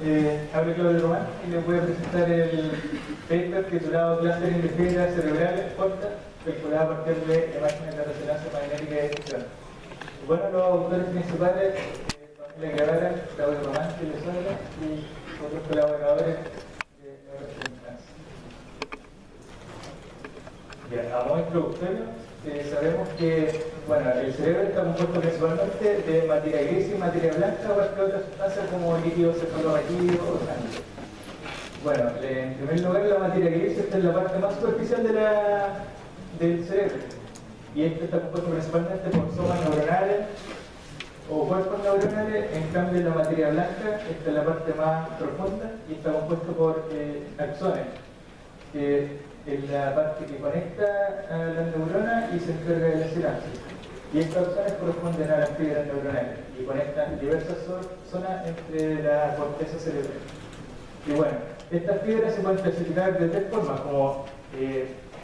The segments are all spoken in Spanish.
Hablo Claudio Román y les voy a presentar el paper titulado Clustering de fibras cerebrales cortas, calculada a partir de imágenes de resonancia magnética de difusión. Bueno, los autores principales son Pamela Guevara, Claudio Román, que les habla, y otros colaboradores de neuroinstancia. Bien, a modo introductorio, sabemos que el cerebro está compuesto principalmente de materia gris y materia blanca, o de otras sustancias como líquido cefalorraquídeo o sangre. Bueno, en primer lugar, la materia gris está en la parte más superficial del cerebro, y esta está compuesto principalmente por somas neuronales o cuerpos neuronales. En cambio, la materia blanca está en la parte más profunda y está compuesto por axones, que es la parte que conecta a las neuronas y se encarga de la sinapsis. Y estas axones corresponden a las fibras neuronales y conectan diversas zonas entre la corteza cerebral. Y bueno, estas fibras se pueden clasificar de tres formas, como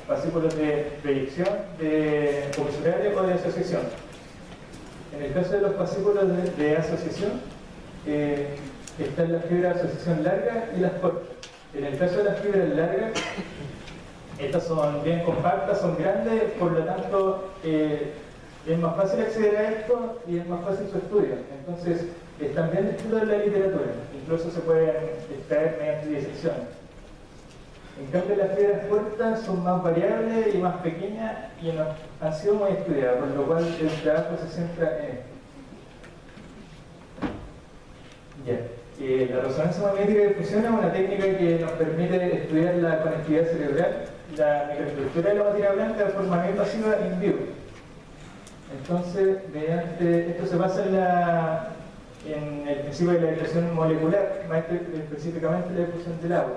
fascículos de proyección, de comisurales o de asociación. En el caso de los fascículos de asociación, están las fibras de asociación largas y las cortas. En el caso de las fibras largas, estas son bien compactas, son grandes, por lo tanto es más fácil acceder a esto y es más fácil su estudio. Entonces, están bien descritos en la literatura, incluso se pueden extraer mediante disección. En cambio, las fibras cortas son más variables y más pequeñas y no han sido muy estudiadas, por lo cual el trabajo se centra en esto. La resonancia magnética de difusión es una técnica que nos permite estudiar la conectividad cerebral, la microestructura de la materia blanca de forma no invasiva in vivo. Entonces, mediante esto se basa en el principio de la difusión molecular, más específicamente la difusión del agua,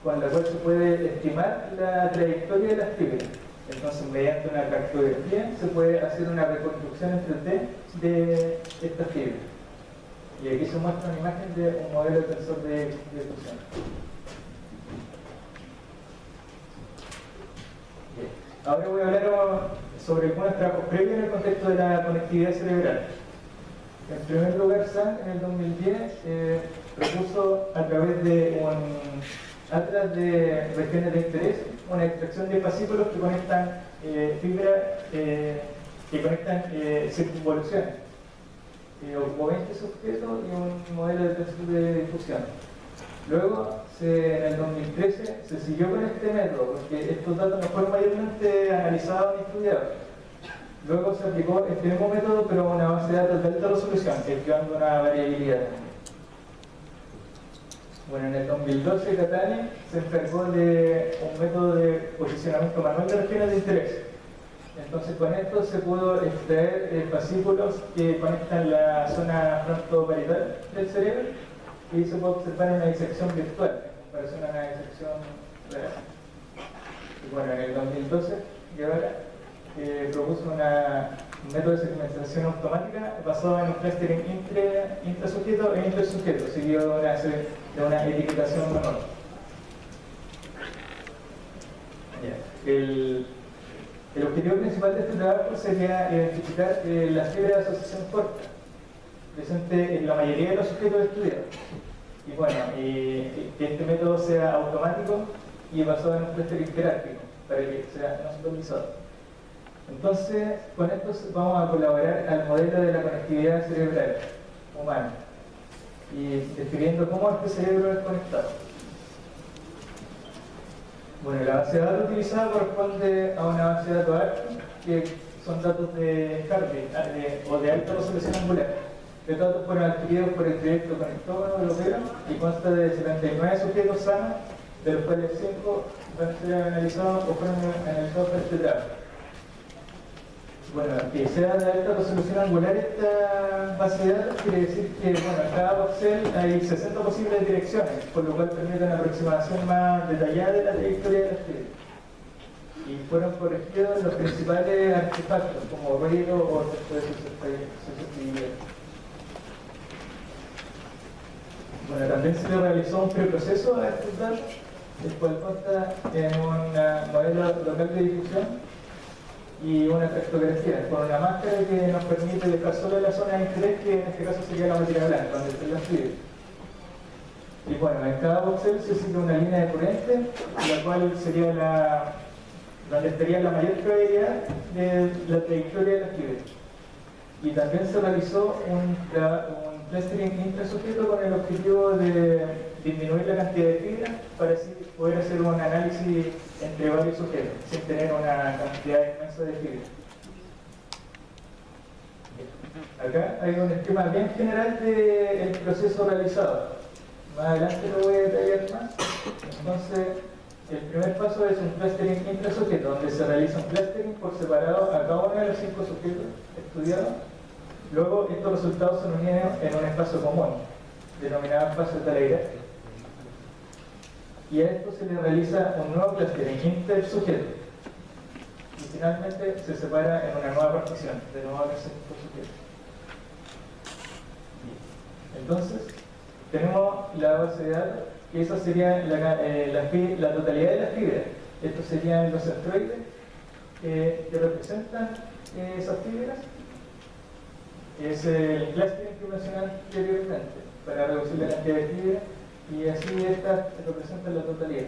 con la cual se puede estimar la trayectoria de las fibras. Entonces, mediante una cartografía se puede hacer una reconstrucción en 3D de estas fibras. Y aquí se muestra una imagen de un modelo de tensor de difusión. Ahora voy a hablar sobre algunos trabajos previos en el contexto de la conectividad cerebral. En primer lugar, Zhang en el 2010 propuso a través de un atlas de regiones de interés una extracción de fascículos que conectan fibras que conectan circunvoluciones. Ocupó 20 sujetos y un modelo de tensor de difusión. Luego, en el 2013, se siguió con este método, porque estos datos no fueron mayormente analizados ni estudiados. Luego se aplicó este mismo método, pero a una base de datos de alta resolución, creando una variabilidad. Bueno, en el 2012, Catani se encargó de un método de posicionamiento manual de regiones de interés. Entonces, con esto se pudo extraer fascículos que conectan la zona frontoparietal del cerebro y se puede observar una disección virtual en comparación a una disección real. Y bueno, en el 2012, Guevara propuso un método de segmentación automática basado en un clustering intrasujeto e intersujeto, seguido de una etiquetación manual. El objetivo principal de este trabajo sería identificar las fibras de asociación corta presente en la mayoría de los sujetos estudiados. Y bueno, que este método sea automático y basado en un clustering jerárquico para que sea no supervisado. Entonces, con esto vamos a colaborar al modelo de la conectividad cerebral humana y describiendo cómo este cerebro es conectado. Bueno, la base de datos utilizada corresponde a una base de datos ARC, que son datos de Harvey o de alta resolución angular. Estos datos fueron adquiridos por el proyecto Conectógono Europeo y consta de 79 sujetos sanos, de los cuales 5 van a ser analizados o fueron analizados para este trabajo. Bueno, que sea de alta resolución angular esta base de datos quiere decir que en cada voxel hay 60 posibles direcciones, por lo cual permite una aproximación más detallada de la trayectoria de las fibras. Y fueron corregidos los principales artefactos, como ruido o efectos de susceptibilidad. Bueno, también se le realizó un preproceso a estos datos, el cual consta en un modelo local de difusión y una cartografía con una máscara que nos permite dejar solo la zona de interés, que en este caso sería la materia blanca, donde están las fibras. Y bueno, en cada voxel se sigue una línea de corriente, la cual sería donde estaría la mayor probabilidad de la trayectoria de la fibra. Y también se realizó un clustering intrasujeto con el objetivo de disminuir la cantidad de fibra para así poder hacer un análisis entre varios sujetos, sin tener una cantidad inmensa de fibra. Acá hay un esquema bien general del proceso realizado. Más adelante lo voy a detallar más. Entonces, el primer paso es un clustering intrasujeto, donde se realiza un clustering por separado a cada uno de los 5 sujetos estudiados. Luego, estos resultados son unidos en un espacio común, denominado espacio talegráfico. Y a esto se le realiza un nuevo clustering intersujeto. Y finalmente se separa en una nueva partición, de nuevo a los 5 sujetos. Entonces, tenemos la base de datos, que esa sería la totalidad de las fibras. Estos serían los centroides que representan esas fibras. Es el clustering que mencioné anteriormente, para reducir la cantidad de fibras, y así estas representan la totalidad.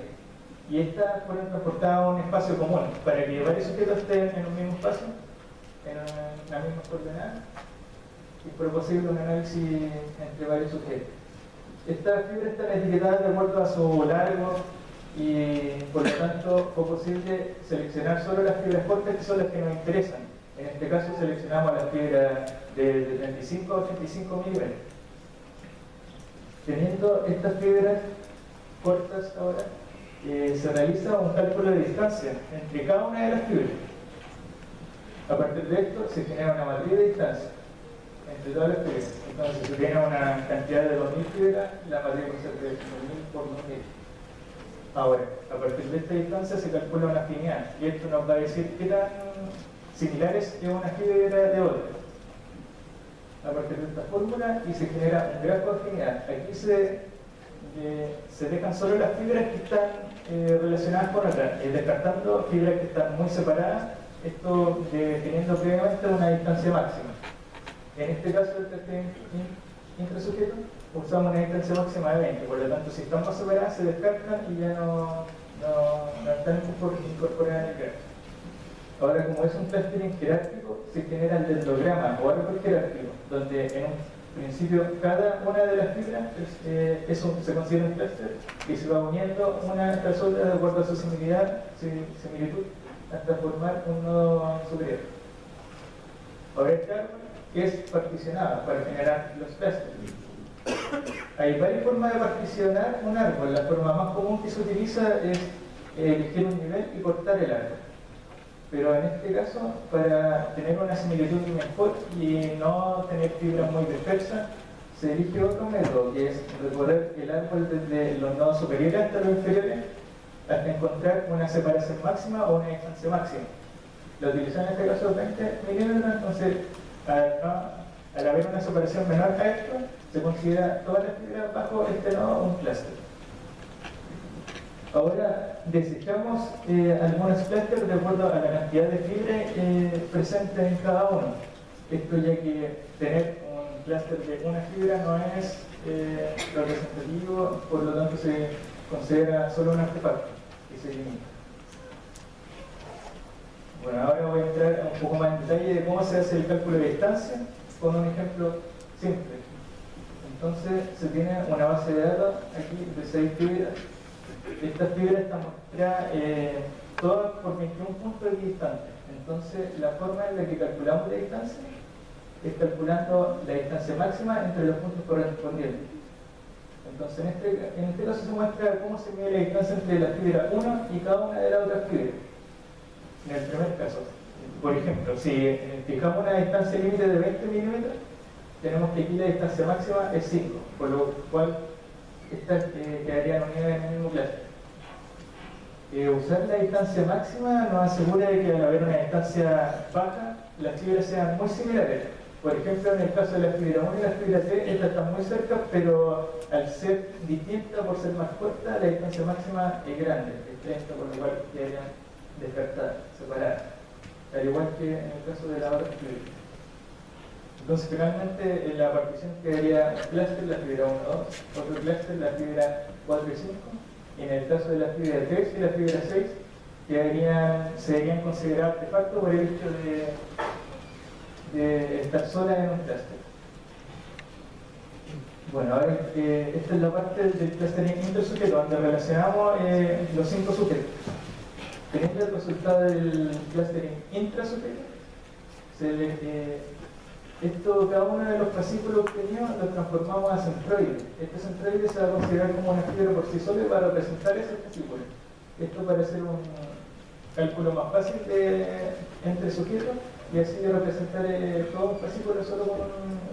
Y estas fueron transportadas a un espacio común, para que varios sujetos estén en un mismo espacio, en la misma coordenada, y fue posible un análisis entre varios sujetos. Estas fibras están etiquetadas de acuerdo a su largo y por lo tanto fue posible seleccionar solo las fibras cortas, que son las que nos interesan. En este caso seleccionamos las fibras de 35 a 85 milímetros. Teniendo estas fibras cortas ahora, se realiza un cálculo de distancia entre cada una de las fibras. A partir de esto se genera una matriz de distancia entre todas las fibras. Entonces, si tiene una cantidad de 2000 fibras, la matriz va a ser de 2000 por 2000. Ahora, a partir de esta distancia se calcula una afinidad, y esto nos va a decir qué tan similares es una fibra de otra. A partir de esta fórmula, y se genera un grafo de afinidad. Aquí se dejan solo las fibras que están relacionadas con otras, descartando fibras que están muy separadas, esto teniendo previamente una distancia máxima. En este caso del clustering intrasujeto, usamos una distancia máxima de 20, por lo tanto, si están más separadas, se descartan y ya no están incorporadas en el grafo. Ahora, como es un clustering jerárquico, se genera el dendrograma o árbol jerárquico, donde en un principio cada una de las fibras se considera un clúster y se va uniendo una tras otra de acuerdo a su similitud hasta formar un nodo superior. Ahora este árbol es particionado para generar los clusters. Hay varias formas de particionar un árbol. La forma más común que se utiliza es elegir un nivel y cortar el árbol. Pero en este caso, para tener una similitud mejor y no tener fibras muy dispersas, se elige otro método, que es recorrer el árbol desde los nodos superiores hasta los inferiores, hasta encontrar una separación máxima o una distancia máxima. La utilización en este caso es 20 milímetros, entonces al haber una separación menor a esto, se considera todas las fibras bajo este nodo un clúster. Ahora desechamos algunos clústeres de acuerdo a la cantidad de fibras presentes en cada uno. Esto ya que tener un clúster de una fibra no es representativo, por lo tanto se considera solo un artefacto y se limita. Bueno, ahora voy a entrar un poco más en detalle de cómo se hace el cálculo de distancia con un ejemplo simple. Entonces se tiene una base de datos aquí de 6 fibras. Estas fibras están mostradas todas por 21 puntos equidistantes. Entonces la forma en la que calculamos la distancia es calculando la distancia máxima entre los puntos correspondientes. Entonces en este caso se muestra cómo se mide la distancia entre la fibra 1 y cada una de las otras fibras. En el primer caso, por ejemplo, si fijamos una distancia límite de 20 milímetros, tenemos que aquí la distancia máxima es 5, por lo cual estas quedarían unidas en el mismo clúster. Usar la distancia máxima nos asegura de que al haber una distancia baja, las fibras sean muy similares. Por ejemplo, en el caso de la fibra 1 y la fibra 3, estas están muy cerca, pero al ser distintas, por ser más corta, la distancia máxima es grande, es 30, por lo cual quedarían descartadas, separadas. Al igual que en el caso de la otra fibra. Entonces finalmente en la partición quedaría un clúster, la fibra 1, 2, otro clúster, la fibra 4 y 5, y en el caso de la fibra 3 y la fibra 6 se deberían considerar artefactos por el hecho de estar solas en un clúster. Bueno, ahora esta es la parte del clustering intersujeto, donde relacionamos los 5 sujetos. Teniendo el resultado del clustering intrasujeto, cada uno de los fascículos obtenidos lo transformamos a centroide. Este centroide se va a considerar como una fibra por sí sola para representar ese fascículo. Esto para hacer un cálculo más fácil entre sujetos y así representar todo un fascículo solo con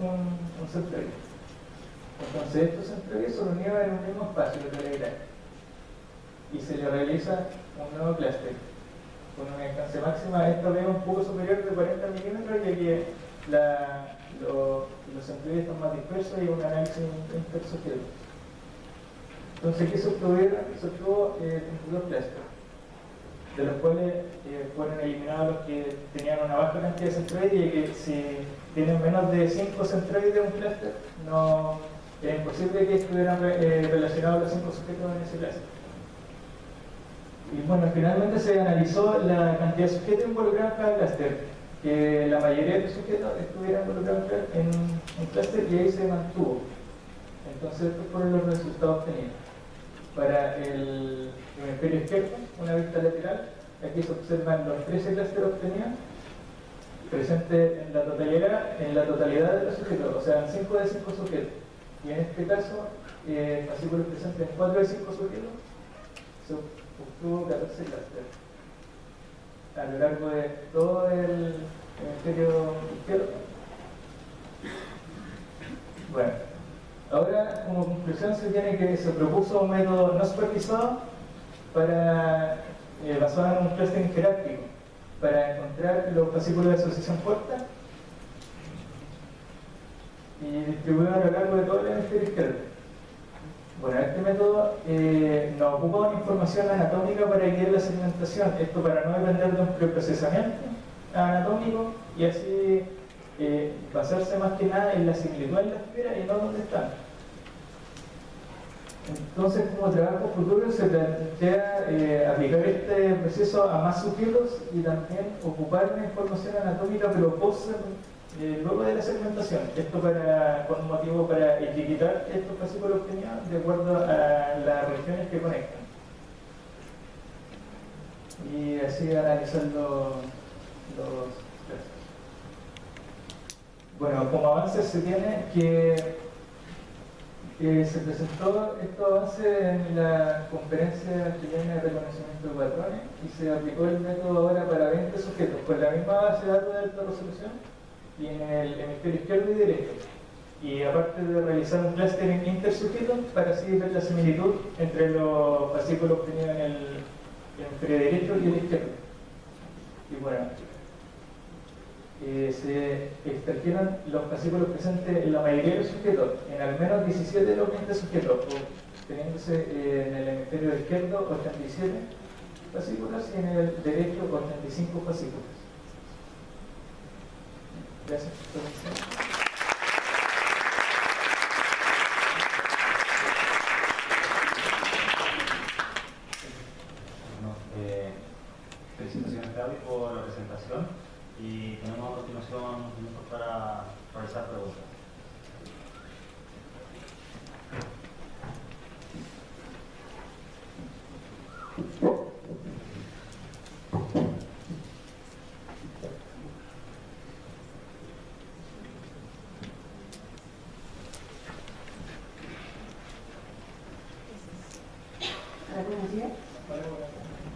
un centroide. Entonces estos centroides son unidos en un mismo espacio de Telegram y se le realiza un nuevo clúster con una distancia máxima. Esta vez un poco superior de 40 milímetros, ya que los centroides están más dispersos y un análisis intersujeto. Entonces aquí se obtuvo 32 clústeres, de los cuales fueron eliminados los que tenían una baja cantidad de centroides, y que si tienen menos de 5 centroides de un clúster, era imposible que estuvieran relacionados los 5 sujetos en ese clúster. Y bueno, finalmente se analizó la cantidad de sujetos involucrados en cada clúster, que la mayoría de los sujetos estuvieran involucrados en un clúster, y ahí se mantuvo. Entonces estos fueron los resultados obtenidos. Para el hemisferio izquierdo, una vista lateral, aquí se observan los 13 clústeres obtenidos, presentes en la totalidad de los sujetos, o sea, en 5 de 5 sujetos. Y en este caso, fascículos presentes en 4 de 5 sujetos, se obtuvo 14 clústeres a lo largo de todo el hemisferio izquierdo. Bueno, ahora como conclusión se propuso un método no supervisado basado en un clustering jerárquico para encontrar los fascículos de asociación corta y distribuido a lo largo de todo el hemisferio izquierdo. Bueno, este método nos ocupa una información anatómica para guiar la segmentación, esto para no depender de un preprocesamiento anatómico y así basarse más que nada en la similitud en las fibras y no dónde están. Entonces, como trabajo futuro se plantea aplicar este proceso a más sujetos y también ocupar una información anatómica pero luego de la segmentación. Esto con motivo para etiquetar estos fascículos obtenidos de acuerdo a las regiones que conectan. Y así analizar los casos. Bueno, como avances se tiene que se presentó estos avances en la conferencia chilena de reconocimiento de patrones y se aplicó el método ahora para 20 sujetos con la misma base de datos de alta resolución y en el hemisferio izquierdo y derecho, y aparte de realizar un clustering intersujeto para así ver la similitud entre los fascículos obtenidos en el hemisferio derecho y el izquierdo. Y bueno, se extrajeron los fascículos presentes en la mayoría de los sujetos, en al menos 17 de los 20 sujetos, teniéndose en el hemisferio izquierdo 87 fascículos y en el derecho 85 fascículos. Gracias por su atención. Felicitaciones, Claudio, por la presentación, y tenemos a continuación unos minutos para realizar preguntas. Buenos días.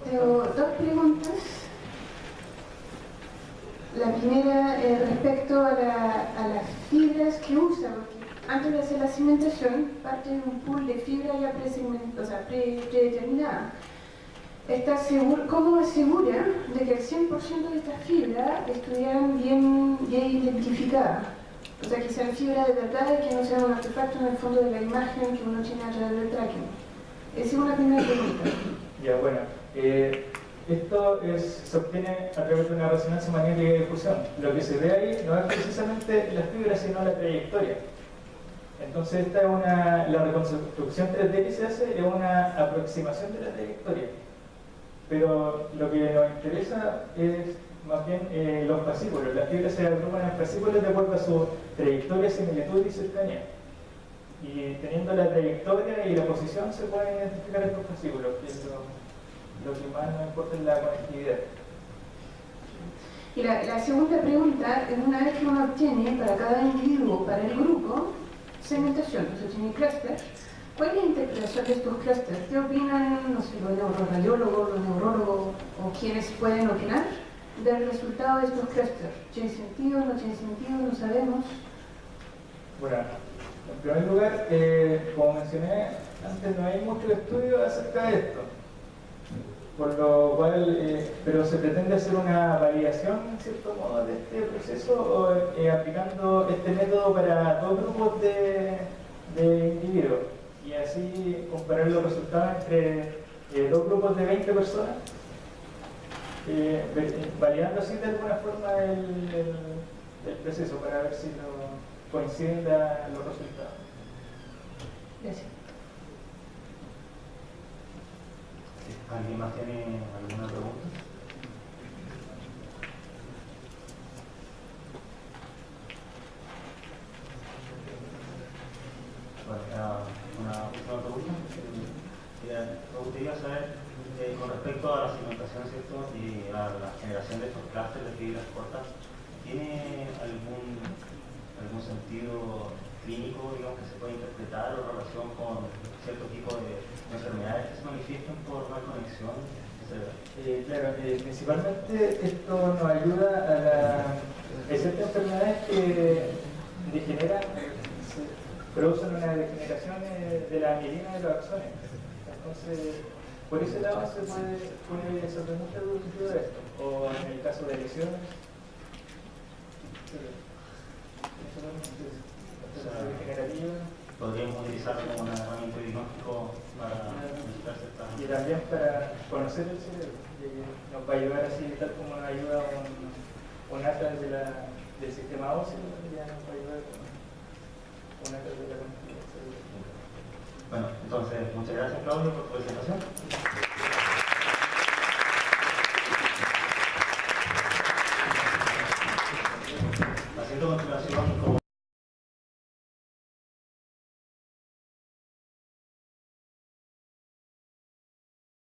Tengo dos preguntas. La primera respecto a las fibras que usa, porque antes de hacer la segmentación parte de un pool de fibras ya predeterminada. ¿Cómo asegura de que el 100% de estas fibras estuvieran bien identificadas? O sea, que sean fibras de verdad y que no sean un artefacto en el fondo de la imagen que uno tiene alrededor del tracking. Esa es una primera pregunta. Ya, bueno, Esto se obtiene a través de una resonancia magnética de difusión. Lo que se ve ahí no es precisamente la fibra, sino la trayectoria. Entonces la reconstrucción 3D que se hace es una aproximación de la trayectoria. Pero lo que nos interesa es más bien los fascículos. Las fibras se agrupan en fascículos de acuerdo a su trayectoria, similitud y cercanía. Y teniendo la trayectoria y la posición se pueden identificar estos fascículos, que es lo que más nos importa es la conectividad. Y la segunda pregunta es, una vez que uno obtiene para cada individuo, para el grupo, segmentación, o sea, tiene clúster, ¿cuál es la interpretación de estos clústeres? ¿Qué opinan, no sé, los neuroradiólogos, los neurólogos o quienes pueden opinar del resultado de estos clústeres? ¿Tiene sentido, no tiene sentido? No sabemos. Bueno, en primer lugar, como mencioné antes, no hay mucho estudio acerca de esto. Por lo cual, pero se pretende hacer una validación, en cierto modo, de este proceso, aplicando este método para dos grupos de individuos, y así comparar los resultados entre dos grupos de 20 personas, validando así de alguna forma el proceso para ver si coinciden los resultados. Gracias. ¿Alguien más tiene alguna pregunta? Bueno, una última pregunta. Me gustaría saber, con respecto a la segmentación, ¿cierto? Y a la generación de estos clústeres de fibras cortas, ¿tiene algún sentido clínico, digamos, que se puede interpretar o relación con cierto tipo de enfermedades que se manifiestan por mal conexión? Claro, principalmente esto nos ayuda hay ciertas enfermedades que degeneran, producen una degeneración de la mielina de los axones. Entonces, por ese lado se puede resolver mucho de esto, o en el caso de lesiones. Podríamos utilizarlo como una herramienta de diagnóstico para identificar ciertas... Y también para conocer el cerebro, nos va a ayudar así, tal como nos ayuda un atlas del sistema óseo, ya nos va a ayudar un atlas de la conectividad. Bueno, entonces, muchas gracias, Claudio, por tu presentación.